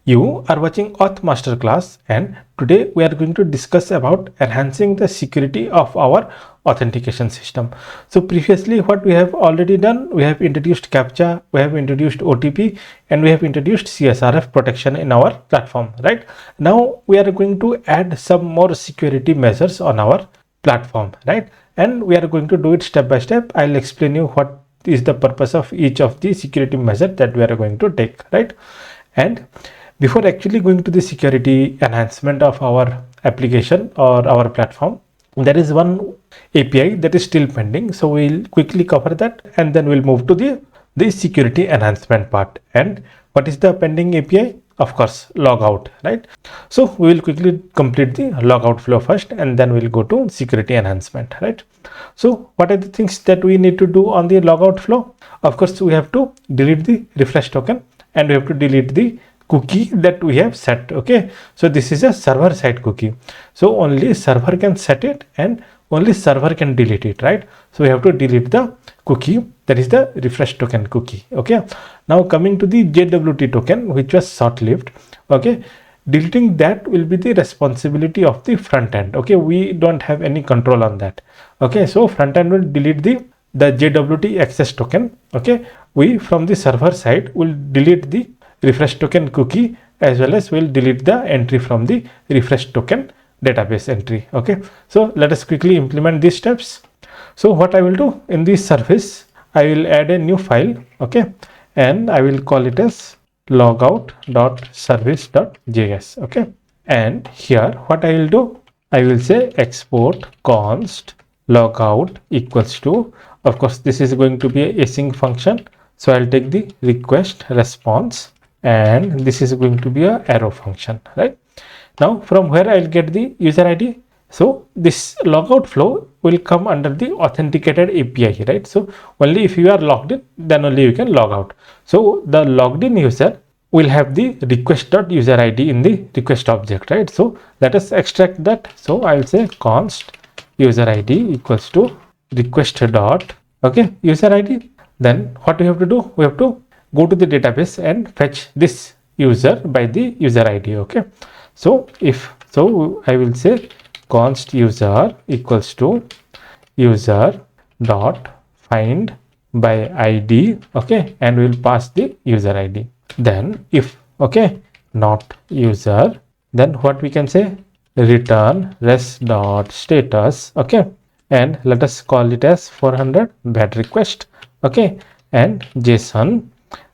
You are watching Auth Masterclass, and today we are going to discuss about enhancing the security of our authentication system. So previously what we have already done, we have introduced CAPTCHA, we have introduced OTP, and we have introduced CSRF protection in our platform, right? Now we are going to add some more security measures on our platform, right? And we are going to do it step by step. I'll explain you what is the purpose of each of the security measure that we are going to take, right? And before actually going to the security enhancement of our application or our platform, there is one API that is still pending. So we'll quickly cover that and then we'll move to the security enhancement part. And what is the pending API? Of course, logout, right? So we will quickly complete the logout flow first and then we'll go to security enhancement, right? So what are the things that we need to do on the logout flow? Of course, we have to delete the refresh token and we have to delete the cookie that we have set. Okay, so this is a server side cookie, so only server can set it and only server can delete it, right? So we have to delete the cookie, that is the refresh token cookie. Okay, now coming to the JWT token, which was short-lived. Okay, deleting that will be the responsibility of the front end. Okay, we don't have any control on that. Okay, so front end will delete the JWT access token. Okay, we from the server side will delete the refresh token cookie, as well as we'll delete the entry from the refresh token database entry. Okay, so let us quickly implement these steps. So what I will do in this service, I will add a new file. Okay, and I will call it as logout.service.js. okay, and here what I will do, I will say export const logout equals to, of course this is going to be a async function, so I'll take the request response and this is going to be a arrow function, right? Now from where I'll get the user ID, so this logout flow will come under the authenticated API, right? So only if you are logged in, then only you can log out. So the logged in user will have the request.user ID in the request object, right? So let us extract that. So I'll say const user ID equals to request dot, okay, user ID. Then what we have to do, we have to go to the database and fetch this user by the user ID. Okay, so I will say const user equals to user dot find by ID. Okay, and we'll pass the user ID. Then if okay not user, then what we can say, return res dot status. Okay, and let us call it as 400 bad request. Okay, and JSON,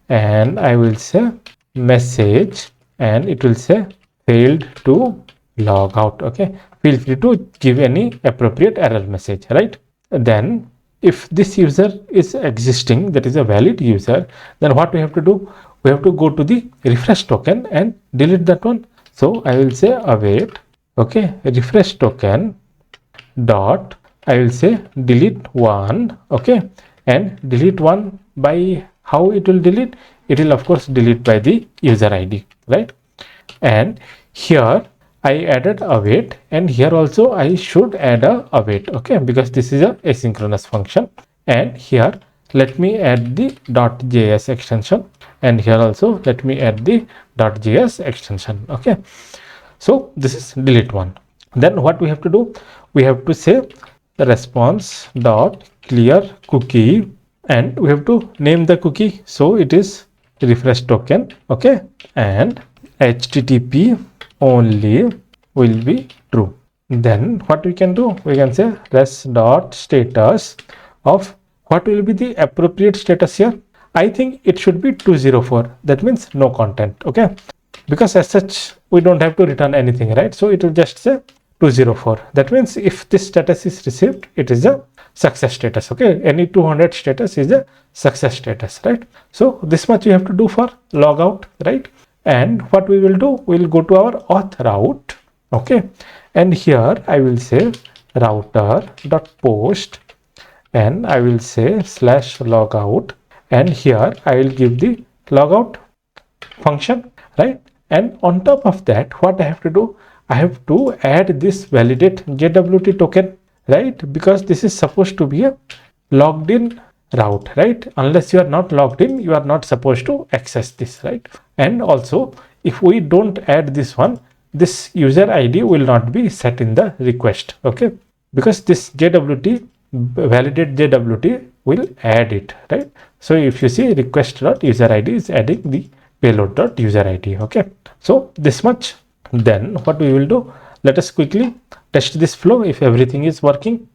and I will say message, and it will say failed to log out. Okay, feel free to give any appropriate error message, right? Then if this user is existing, that is a valid user, then what we have to do, we have to go to the refresh token and delete that one. So I will say await, okay, refresh token dot, I will say delete one. Okay, and delete one by how it will delete, it will of course delete by the user ID, right? And here I added await, and here also I should add a await. Okay, because this is a asynchronous function. And here let me add the .js extension, and here also let me add the .js extension. Okay, so this is delete one. Then what we have to do, we have to say the response dot clear cookie, and we have to name the cookie, so it is refresh token. Okay, and HTTP only will be true. Then what we can do, we can say res dot status of, what will be the appropriate status here? I think it should be 204, that means no content. Okay, because as such we don't have to return anything, right? So it will just say 204. That means if this status is received, it is a success status. Okay, any 200 status is a success status, right? So this much you have to do for logout, right? And what we will do, we will go to our auth route. Okay, and here I will say router dot post, and I will say /logout, and here I will give the logout function, right? And on top of that, what I have to do, I have to add this validate JWT token, right? Because this is supposed to be a logged in route, right? Unless you are not logged in, you are not supposed to access this, right? And also if we don't add this one, this user ID will not be set in the request. Okay, because this JWT validate JWT will add it, right? So if you see request.user ID is adding the payload.user ID. Okay, so this much. Then what we will do, let us quickly test this flow if everything is working.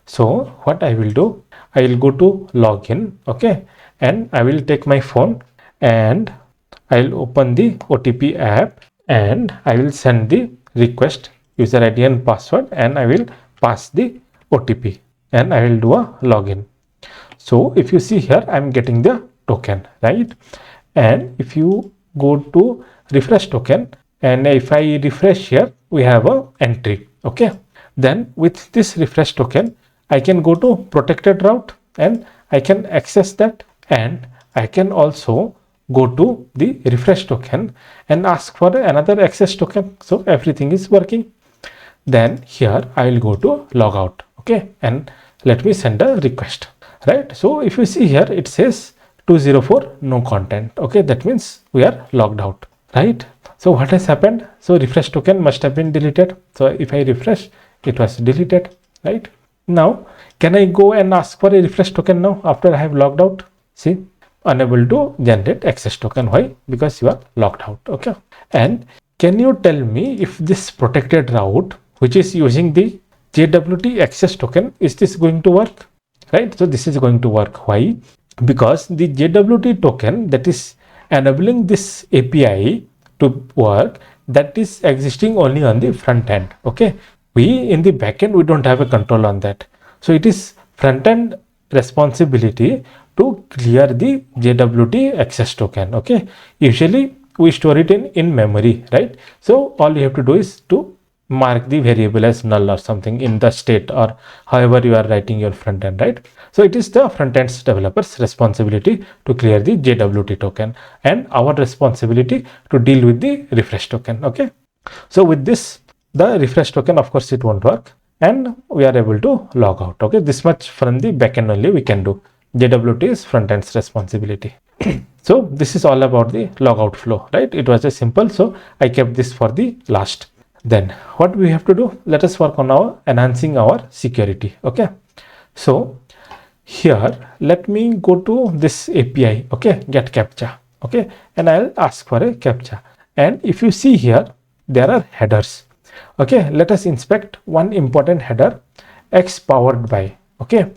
So what I will do, I will go to login. Okay, and I will take my phone and I will open the OTP app and I will send the request user ID and password, and I will pass the OTP and I will do a login. So if you see here, I'm getting the token, right? And if you go to refresh token, and if I refresh here, we have a entry. Okay, then with this refresh token, I can go to protected route and I can access that, and I can also go to the refresh token and ask for another access token. So everything is working. Then here I will go to logout. Okay, and let me send a request, right? So if you see here, it says 204 no content. Okay, that means we are logged out, right? So what has happened? So refresh token must have been deleted. So if I refresh, it was deleted, right? Now can I go and ask for a refresh token now after I have logged out? See, unable to generate access token. Why? Because you are logged out. Okay, and can you tell me if this protected route which is using the JWT access token, is this going to work? Right, so this is going to work. Why? Because the JWT token that is enabling this API to work, that is existing only on the front end. Okay, we in the backend, we don't have a control on that. So it is front end responsibility to clear the JWT access token. Okay, usually we store it in memory, right? So all you have to do is to mark the variable as null or something in the state, or however you are writing your front end, right? So it is the front end's developers responsibility to clear the JWT token, and our responsibility to deal with the refresh token. Okay, so with this, the refresh token, of course it won't work, and we are able to log out. Okay, this much from the backend only we can do. JWT is front end's responsibility. So this is all about the logout flow, right? It was a simple, so I kept this for the last. Then what we have to do, let us work on our enhancing our security. Okay, so here let me go to this API. Okay, get captcha. Okay, and I'll ask for a captcha, and if you see here, there are headers. Okay, let us inspect one important header, X powered by. Okay,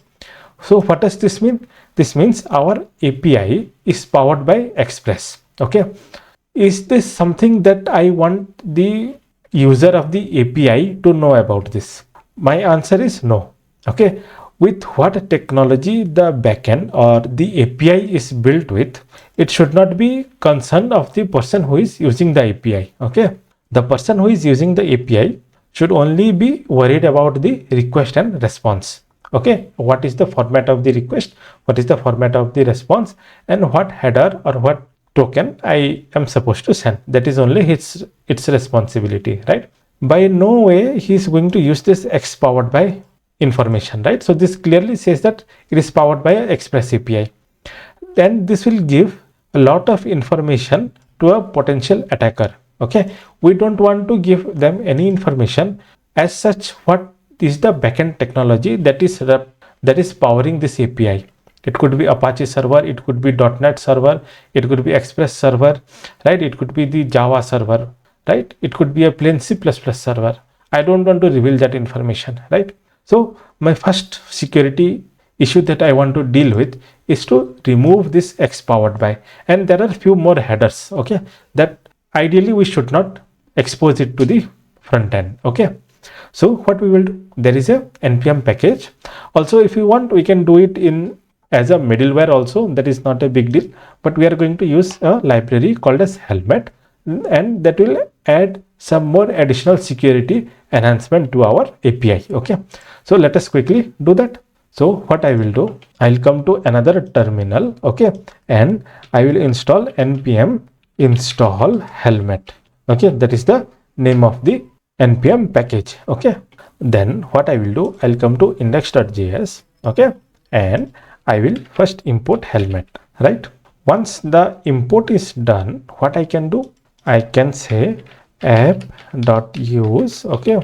so what does this mean? This means our API is powered by Express. Okay, is this something that I want the user of the API to know about this? My answer is no. Okay, with what technology the backend or the API is built with, it should not be concern of the person who is using the API. Okay, the person who is using the API should only be worried about the request and response. Okay, what is the format of the request, what is the format of the response, and what header or what token I am supposed to send. That is only its responsibility, right? By no way he is going to use this X powered by information, right? So this clearly says that it is powered by an Express API. Then this will give a lot of information to a potential attacker. Okay, we don't want to give them any information as such. What is the backend technology that is powering this API? It could be Apache server, it could be .NET server, it could be Express server, right? It could be the Java server, right? It could be a plain C++ server. I don't want to reveal that information, right? So my first security issue that I want to deal with is to remove this X powered by, and there are few more headers. Okay, that ideally we should not expose it to the front end. Okay, so what we will do, there is a npm package. Also, if you want, we can do it in as a middleware also. That is not a big deal, but we are going to use a library called as Helmet, and that will add some more additional security enhancement to our API. Okay, so let us quickly do that. So what I will do, I'll come to another terminal. Okay, and I will install npm install helmet. Okay, that is the name of the npm package. Okay, then what I will do, I'll come to index.js. Okay, and I will first import helmet, right? Once the import is done, what I can do, I can say app.use, okay,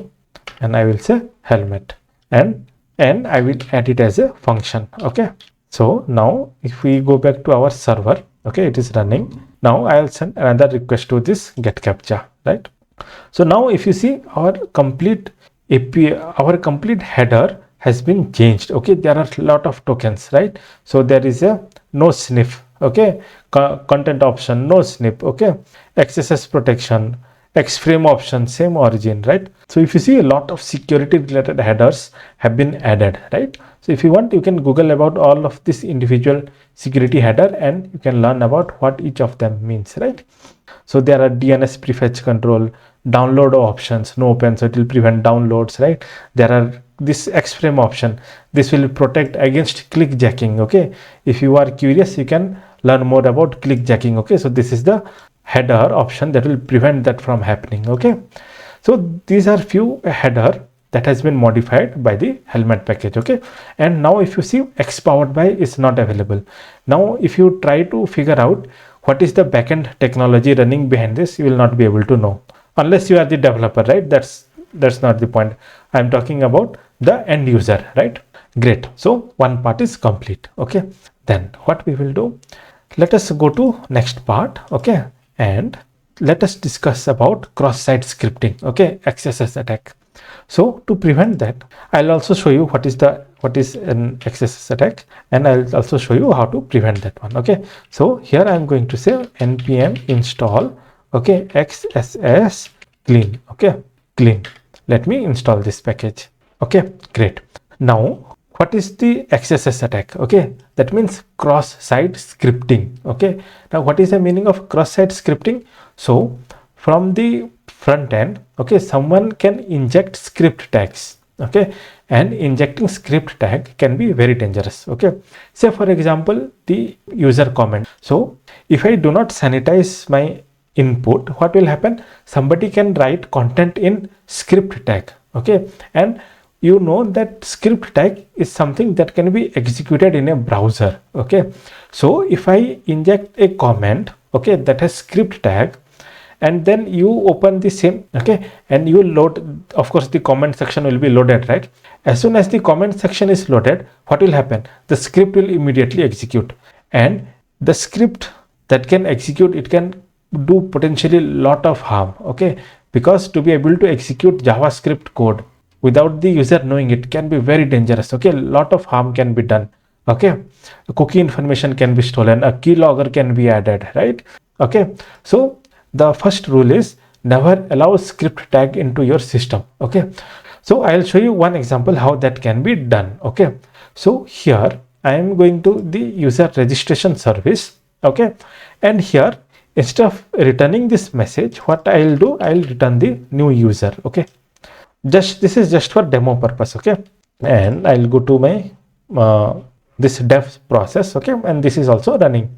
and I will say helmet, and I will add it as a function. Okay, so now if we go back to our server, okay, it is running. Now I'll send another request to this get captcha, right? So now if you see our complete API, our complete header has been changed. Okay, there are a lot of tokens, right? So there is a no sniff, okay, content option, no snip, okay, XSS protection, X-frame option, same origin, right? So if you see a lot of security related headers have been added, right? So if you want, you can Google about all of this individual security header and you can learn about what each of them means, right? So there are DNS prefetch control, download options, no open, so it will prevent downloads, right? There are this X-frame option. This will protect against clickjacking, okay? If you are curious, you can learn more about clickjacking, okay? So this is the header option that will prevent that from happening, okay? So these are few header that has been modified by the helmet package, okay? And now if you see X powered by is not available. Now if you try to figure out what is the backend technology running behind this, you will not be able to know unless you are the developer, right? That's not the point. I'm talking about the end user, right? Great. So one part is complete, okay? Then what we will do, let us go to next part, okay? And let us discuss about cross-site scripting, okay? XSS attack. So to prevent that, I'll also show you what is an XSS attack, and I'll also show you how to prevent that one, okay? So here I'm going to say npm install, okay, XSS clean, okay, clean. Let me install this package, okay, great. Now what is the XSS attack? Okay, that means cross-site scripting, okay? Now what is the meaning of cross-site scripting? So from the front end, okay, someone can inject script tags, okay, and injecting script tag can be very dangerous, okay? Say for example, the user comment. So if I do not sanitize my input, what will happen? Somebody can write content in script tag, okay, and you know that script tag is something that can be executed in a browser, okay? So if I inject a comment, okay, that has script tag, and then you open the same, okay, and you load, of course the comment section will be loaded, right? As soon as the comment section is loaded, what will happen? The script will immediately execute, and the script that can execute, it can do potentially lot of harm, okay? Because to be able to execute JavaScript code without the user knowing it can be very dangerous, okay? Lot of harm can be done, okay? Cookie information can be stolen, a keylogger can be added, right? Okay, so the first rule is never allow script tag into your system, okay? So I'll show you one example how that can be done, okay? So here I am going to the user registration service, okay? And here instead of returning this message, what I'll do, I'll return the new user, okay? This is just for demo purpose, okay? And I'll go to my this dev process, okay? And this is also running.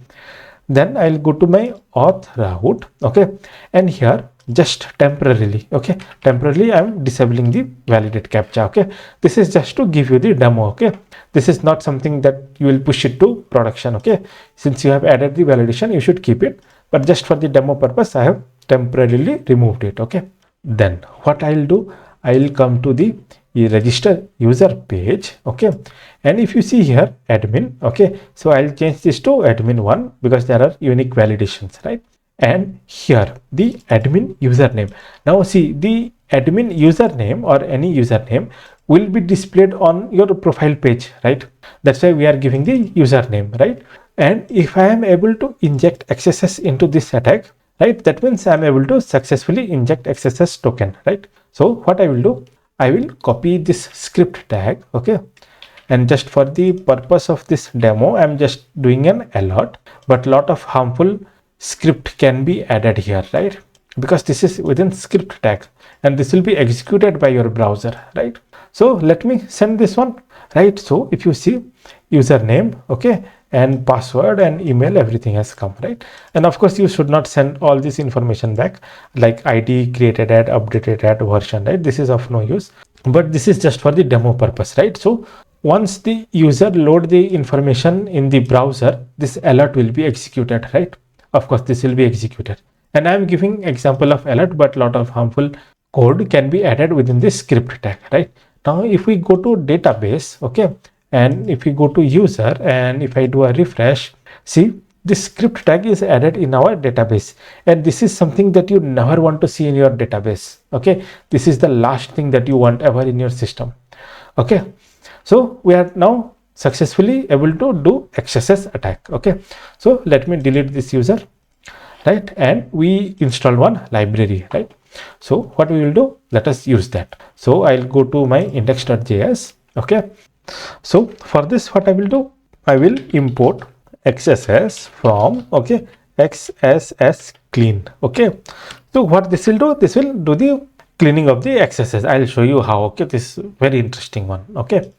Then I'll go to my auth route, okay? And here just temporarily, okay, temporarily I'm disabling the validate captcha, okay? This is just to give you the demo, okay? This is not something that you will push it to production, okay? Since you have added the validation, you should keep it, but just for the demo purpose I have temporarily removed it, okay? Then what I'll do, I'll come to the register user page, okay? And if you see here admin, okay, so I'll change this to admin 1 because there are unique validations, right? And here the admin username. Now see, the admin username or any username will be displayed on your profile page, right? That's why we are giving the username, right? And if I am able to inject XSS into this attack, right, that means I am able to successfully inject XSS token, right? So what I will do, I will copy this script tag, okay? And just for the purpose of this demo, I'm just doing an alert, but lot of harmful script can be added here, right? Because this is within script tag and this will be executed by your browser, right? So let me send this one, right? So if you see username, okay, and password and email, everything has come, right? And of course you should not send all this information back like ID, created at, updated at, version, right? This is of no use, but this is just for the demo purpose, right? So once the user load the information in the browser, this alert will be executed, right? Of course this will be executed, And I'm giving example of alert, but lot of harmful code can be added within this script tag, right? Now if we go to database, okay, and if we go to user, and if I do a refresh, see this script tag is added in our database, and this is something that you never want to see in your database. Okay, this is the last thing that you want ever in your system. Okay, so we are now successfully able to do XSS attack. Okay, so let me delete this user, right? And we install one library, right? So what we will do, let us use that. So I'll go to my index.js. Okay, so for this, what I will do, I will import XSS from, okay, XSS clean. Okay, so what this will do, this will do the cleaning of the XSS. I'll show you how. Okay, this is very interesting one. Okay,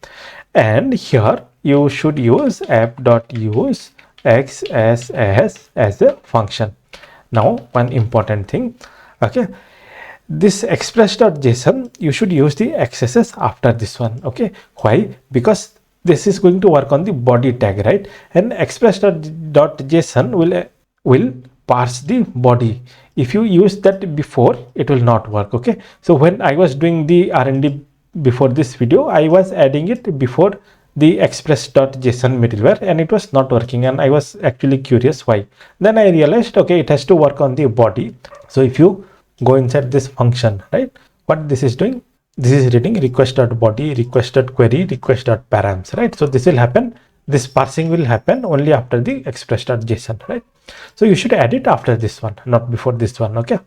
and here you should use app.use XSS as a function. Now one important thing, okay, this express.json, you should use the XSS after this one. Okay, why? Because this is going to work on the body tag, right? And express.json will parse the body. If you use that before, it will not work. Okay, so when I was doing the R&D before this video, I was adding it before the express.json middleware, and it was not working, and I was actually curious why. Then I realized, okay, it has to work on the body. So if you go inside this function, right, what this is doing, this is reading request.body, request.query, request.params, right? So this will happen, this parsing will happen only after the express.json, right? So you should add it after this one, not before this one. Okay,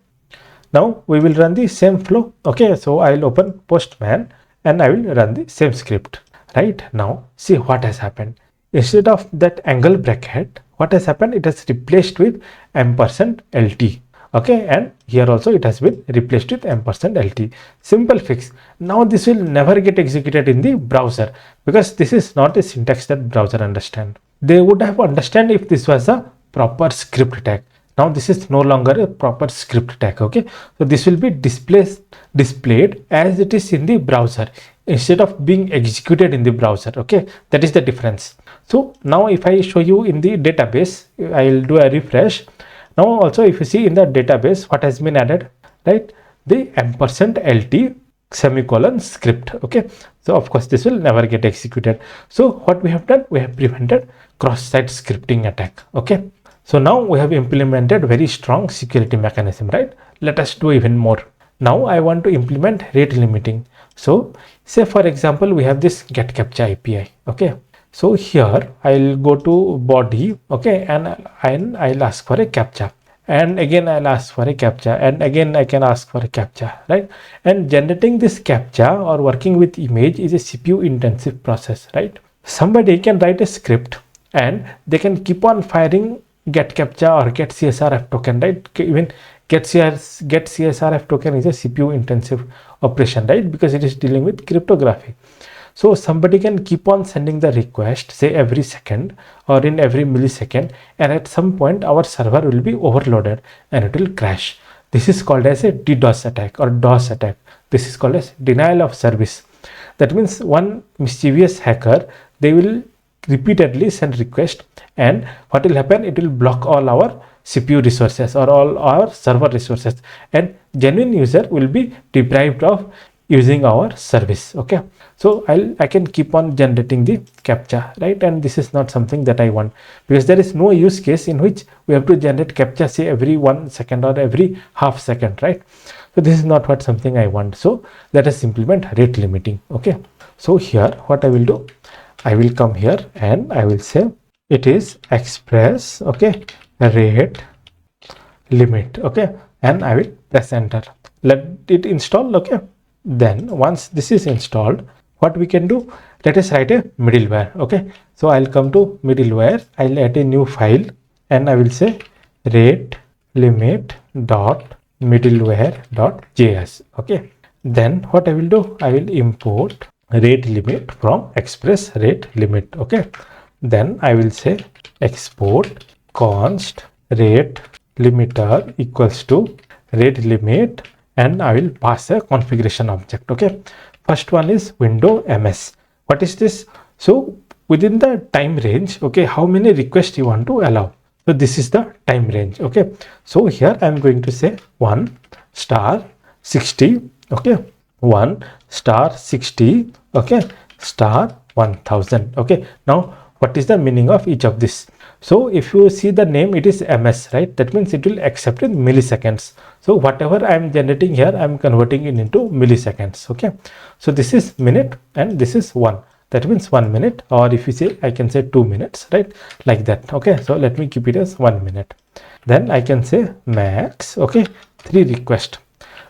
now we will run the same flow. Okay, so I'll open Postman and I will run the same script. Right, now see what has happened. Instead of that angle bracket, what has happened, it has replaced with %lt. Okay, and here also it has been replaced with %lt. Simple fix. Now this will never get executed in the browser, because this is not a syntax that browser understand. They would have understand if this was a proper script tag. Now this is no longer a proper script tag. Okay, so this will be displayed as it is in the browser instead of being executed in the browser. Okay, that is the difference. So now if I show you in the database, I'll do a refresh. Now also if you see in the database, what has been added, right, the %lt semicolon script. Okay, so of course this will never get executed. So what we have done, we have prevented cross-site scripting attack. Okay, so now we have implemented very strong security mechanism, right? Let us do even more. Now I want to implement rate limiting. So say for example, we have this get captcha API. Okay, so here I'll go to body. Okay, and I'll ask for a captcha, and again I'll ask for a captcha, and again I can ask for a captcha, right? And generating this captcha or working with image is a CPU intensive process, right? Somebody can write a script and they can keep on firing get captcha or get CSRF token, right? Even get CSRF token is a CPU intensive operation, right? Because it is dealing with cryptography. So somebody can keep on sending the request, say every second or in every millisecond, and at some point our server will be overloaded and it will crash. This is called as a DDoS attack or DOS attack. This is called as denial of service. That means one mischievous hacker, they will repeatedly send request, and what will happen, it will block all our CPU resources or all our server resources, and genuine user will be deprived of using our service. Okay, so I can keep on generating the captcha, right? And this is not something that I want, because there is no use case in which we have to generate captcha say every 1 second or every half second, right? So this is not what something I want. So let us implement rate limiting. Okay, so here what I will do, I will come here and I will say it is express, okay, rate limit. Okay, and I will press enter. Let it install. Okay, then once this is installed, what we can do, let us write a middleware. Okay, so I'll come to middleware, I'll add a new file and I will say rate limit dot middleware.js. Okay, then what I will do, I will import rate limit from express rate limit. Okay, then I will say export const rate limiter equals to rate limit, and I will pass a configuration object. Okay, first one is window ms. What is this? So within the time range, okay, how many requests you want to allow. So this is the time range. Okay, so here I'm going to say 1 star 60. Okay, 1 star 60. Okay, star 1000. Okay, now what is the meaning of each of this? So if you see the name, it is ms, right? That means it will accept in milliseconds. So whatever I am generating here, I am converting it into milliseconds. Okay, so this is minute and this is 1. That means 1 minute, or if you say, I can say 2 minutes, right? Like that. Okay, so let me keep it as 1 minute. Then I can say max, okay, 3 requests.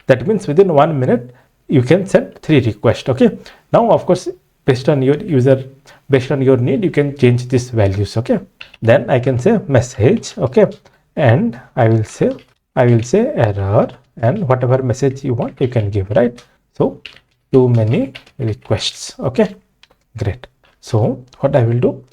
That means within 1 minute, you can send 3 requests. Okay, now of course, based on your user, based on your need, you can change these values. Okay, then I can say message. Okay, and I will say error, and whatever message you want, you can give, right? So too many requests. Okay, great. So what I will do,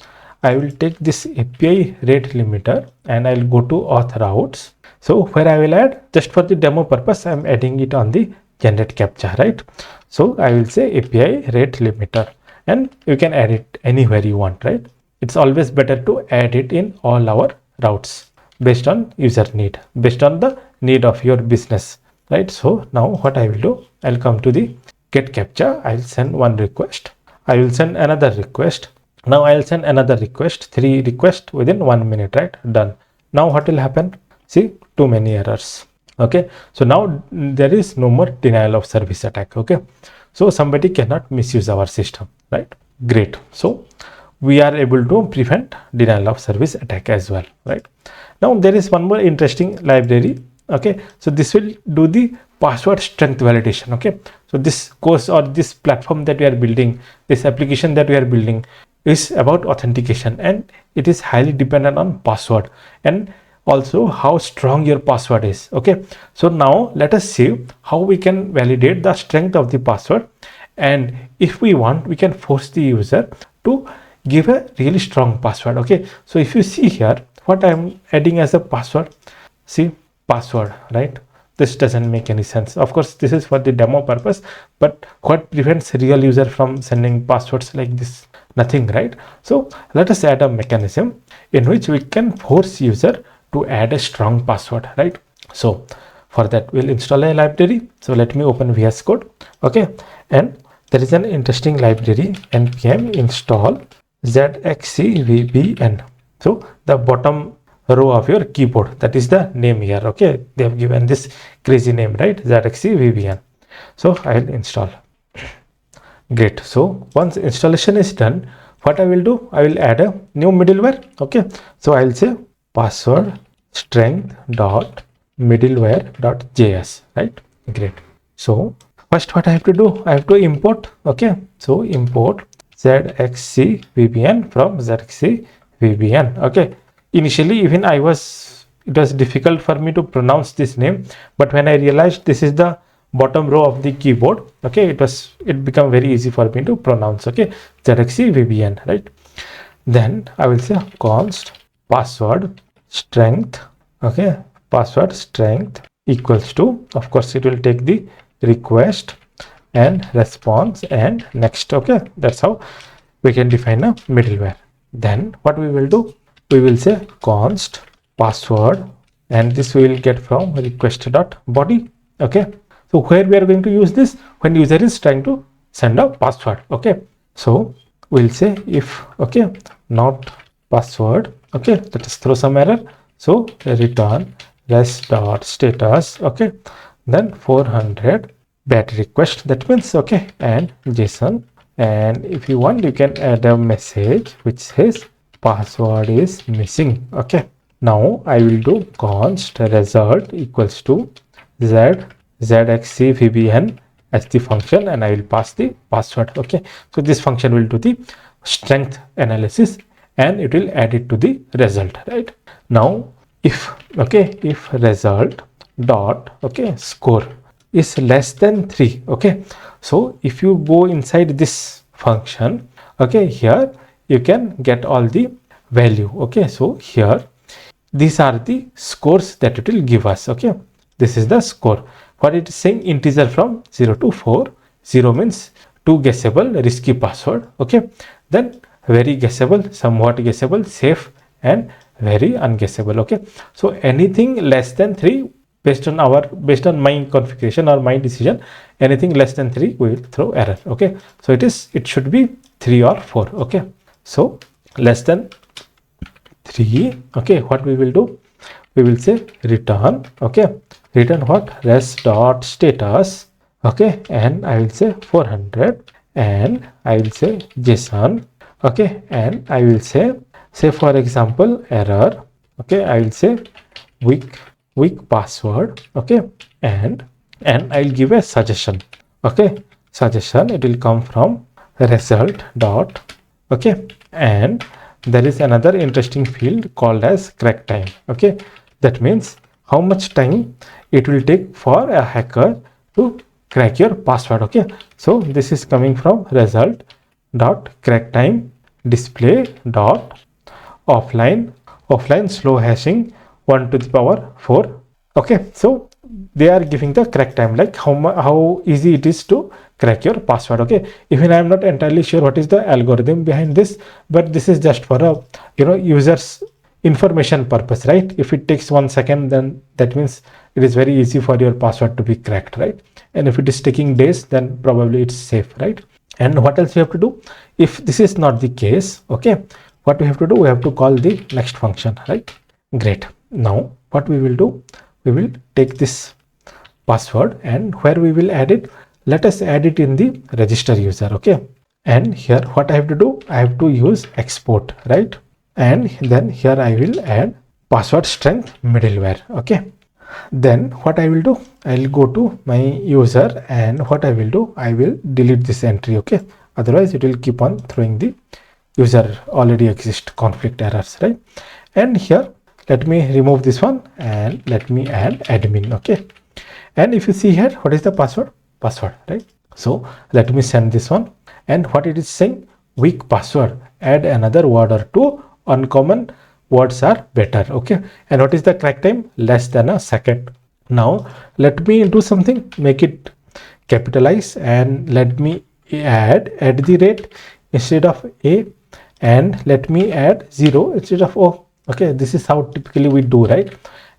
I will take this API rate limiter and I'll go to auth routes. So where I will add, just for the demo purpose, I'm adding it on the generate captcha, right? So I will say API rate limiter, and you can add it anywhere you want, right? It's always better to add it in all our routes based on user need, based on the need of your business, right? So now what I will do, I'll come to the get captcha. I'll send one request. I will send another request. Now I'll send another request, 3 requests within 1 minute, right? Done. Now what will happen? See, too many errors. Okay, so now there is no more denial of service attack. Okay, so somebody cannot misuse our system, right? Great. So we are able to prevent denial of service attack as well, right? Now there is one more interesting library. Okay, so this will do the password strength validation. Okay, so this course or this platform that we are building, this application that we are building, is about authentication, and it is highly dependent on password and also how strong your password is. Okay, so now let us see how we can validate the strength of the password, and if we want, we can force the user to give a really strong password. Okay, so if you see here what I am adding as a password, see, password, right? This doesn't make any sense. Of course, this is for the demo purpose, but what prevents real user from sending passwords like this? Nothing, right? So let us add a mechanism in which we can force user to add a strong password, right? So for that, we'll install a library. So let me open VS Code. Okay, and there is an interesting library, npm install zxcvbn. So the bottom row of your keyboard, that is the name here. Okay, they have given this crazy name, right? zxcvbn. So I'll install. Great. So once installation is done, what I will do, I will add a new middleware. Okay, so I'll say password strength dot middleware dot js, right? Great. So first what I have to do, I have to import. Okay, so import zxcvbn from zxcvbn. Okay, initially even it was difficult for me to pronounce this name, but when I realized this is the bottom row of the keyboard, okay, it became very easy for me to pronounce. Okay, zxcvbn, right? Then I will say const password strength. Okay, password strength equals to, of course it will take the request and response and next. Okay, that's how we can define a middleware. Then what we will do, we will say const password, and this we will get from request.body. Okay, so where we are going to use this, when user is trying to send a password. Okay, so we'll say if, okay, not password. Okay, let us throw some error. So return res.status. Okay, then 400 bad request. That means, okay, and JSON. And if you want, you can add a message which says password is missing. Okay, now I will do const result equals to zxcvbn as the function, and I will pass the password. Okay, so this function will do the strength analysis and it will add it to the result, right? Now if, okay, if result dot, okay, score is less than 3. Okay, so if you go inside this function, okay, here you can get all the value. Okay, so here these are the scores that it will give us. Okay, this is the score. What it is saying, integer from 0 to 4. 0 means too guessable, risky password. Okay, then very guessable, somewhat guessable, safe, and very unguessable. Okay, so anything less than 3, based on my configuration or my decision, anything less than 3 we will throw error. Okay, so it should be 3 or 4. Okay, so less than 3. Okay, what we will do, we will say return. Okay, return what? Res dot status. Okay, and I will say 400, and I will say JSON. Okay, and I will say for example error. Okay, I will say weak password. Okay, and I'll give a suggestion. Okay, suggestion, it will come from result dot. Okay, and there is another interesting field called as crack time. Okay, that means how much time it will take for a hacker to crack your password. Okay, so this is coming from result dot crack time display dot offline slow hashing 1 to the power 4. Okay, so they are giving the crack time, like how easy it is to crack your password. Okay, even I am not entirely sure what is the algorithm behind this, but this is just for a users information purpose, right? If it takes 1 second, then that means it is very easy for your password to be cracked, right? And if it is taking days, then probably it's safe, right? And what else we have to do if this is not the case? Okay, what we have to do, we have to call the next function, right? Great. Now what we will do, we will take this password, and where we will add it, let us add it in the register user. Okay, and here what I have to do, I have to use export, right? And then here I will add password strength middleware. Okay, then what I will do, I'll go to my user, and what I will do, I will delete this entry. Okay, otherwise it will keep on throwing the user already exist conflict errors, right? And here let me remove this one, and let me add admin. Okay, and if you see here, what is the password, right? So let me send this one, and what it is saying, weak password, add another word or two, uncommon words are better. Okay, and what is the crack time? Less than a second. Now let me do something, make it capitalize, and let me add at the rate instead of a, and let me add 0 instead of o. Okay, this is how typically we do, right?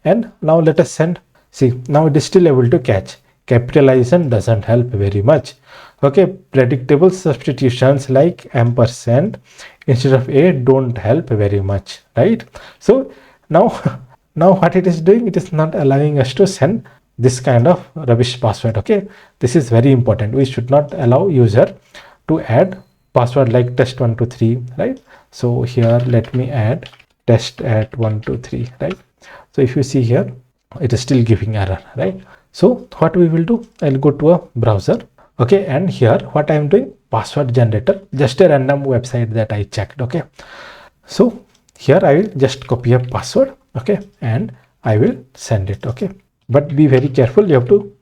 And now let us send. See, now it is still able to catch. Capitalization doesn't help very much. Okay, predictable substitutions like ampersand instead of a don't help very much, right? So now what it is doing, it is not allowing us to send this kind of rubbish password. Okay, this is very important. We should not allow user to add password like test123, right? So here let me add test at 123, right? So if you see here, it is still giving error, right? So what we will do, I'll go to a browser. Okay, and here what I am doing, password generator, just a random website that I checked. Okay, so here I will just copy a password. Okay, and I will send it. Okay, but be very careful, you have to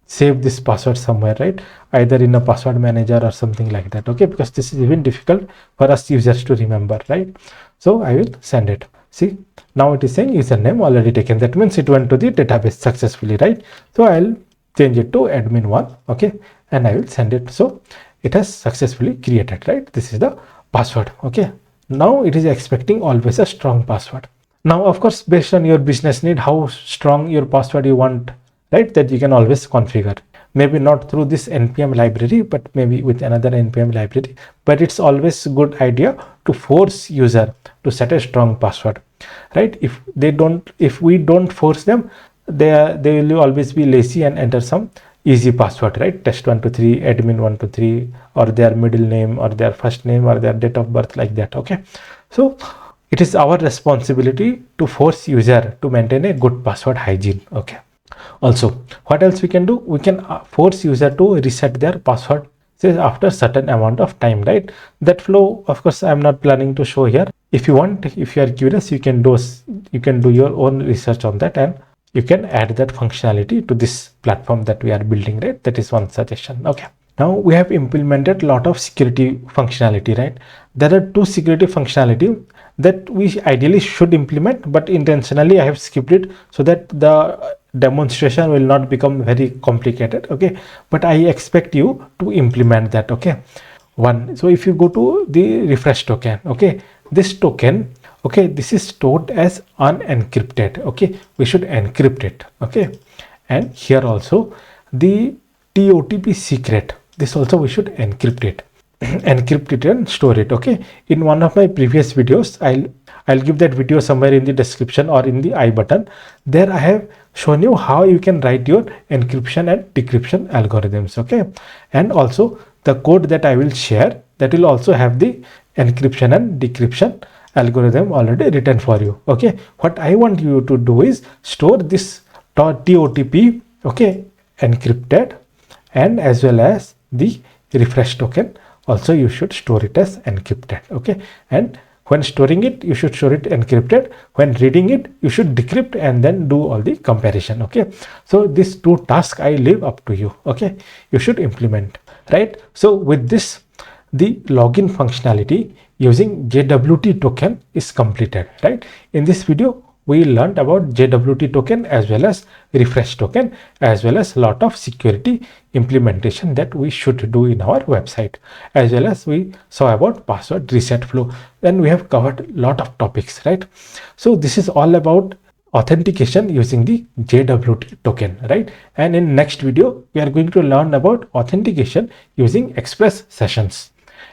save this password somewhere, right? Either in a password manager or something like that. Okay, because this is even difficult for us users to remember, right? So I will send it. See, now it is saying username already taken. That means it went to the database successfully, right? So I'll change it to admin1. Okay, and I will send it. So it has successfully created, right? This is the password. Okay, now it is expecting always a strong password. Now of course, based on your business need, how strong your password you want, right? That you can always configure. Maybe not through this npm library, but maybe with another npm library. But it's always a good idea to force user to set a strong password, right? If we don't force them, they will always be lazy and enter some easy password, right? test123 admin123, or their middle name, or their first name, or their date of birth, like that. Okay, so it is our responsibility to force user to maintain a good password hygiene. Okay, also what else we can do, we can force user to reset their password, say after certain amount of time, right? That flow, of course, I am not planning to show here. If you want, if you are curious, you can do your own research on that, and you can add that functionality to this platform that we are building, right? That is one suggestion. Okay, now we have implemented a lot of security functionality, right? There are 2 security functionality that we ideally should implement, but intentionally I have skipped it so that the demonstration will not become very complicated. Okay, but I expect you to implement that. Okay, one, so if you go to the refresh token, okay, this token, okay, this is stored as unencrypted. Okay, we should encrypt it. Okay, and here also the TOTP secret, this also we should encrypt it. Encrypt it and store it. Okay, in one of my previous videos, I'll give that video somewhere in the description or in the I button. There I have shown you how you can write your encryption and decryption algorithms. Okay, and also the code that I will share, that will also have the encryption and decryption algorithm already written for you. Okay, what I want you to do is store this TOTP, okay, encrypted, and as well as the refresh token also you should store it as encrypted. Okay, and when storing it, you should store it encrypted. When reading it, you should decrypt and then do all the comparison. Okay, so these two tasks I leave up to you. Okay, you should implement, right? So with this, the login functionality using JWT token is completed, right? In this video, we learned about JWT token as well as refresh token, as well as lot of security implementation that we should do in our website, as well as we saw about password reset flow. Then we have covered lot of topics, right? So this is all about authentication using the JWT token, right? And in next video, we are going to learn about authentication using express sessions,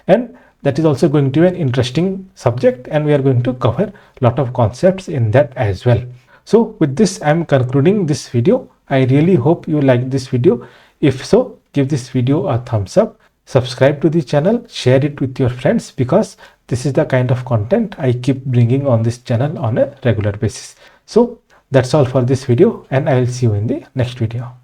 and that is also going to be an interesting subject, and we are going to cover a lot of concepts in that as well. So with this, I am concluding this video. I really hope you like this video. If so, give this video a thumbs up, subscribe to the channel, share it with your friends, because this is the kind of content I keep bringing on this channel on a regular basis. So that's all for this video, and I will see you in the next video.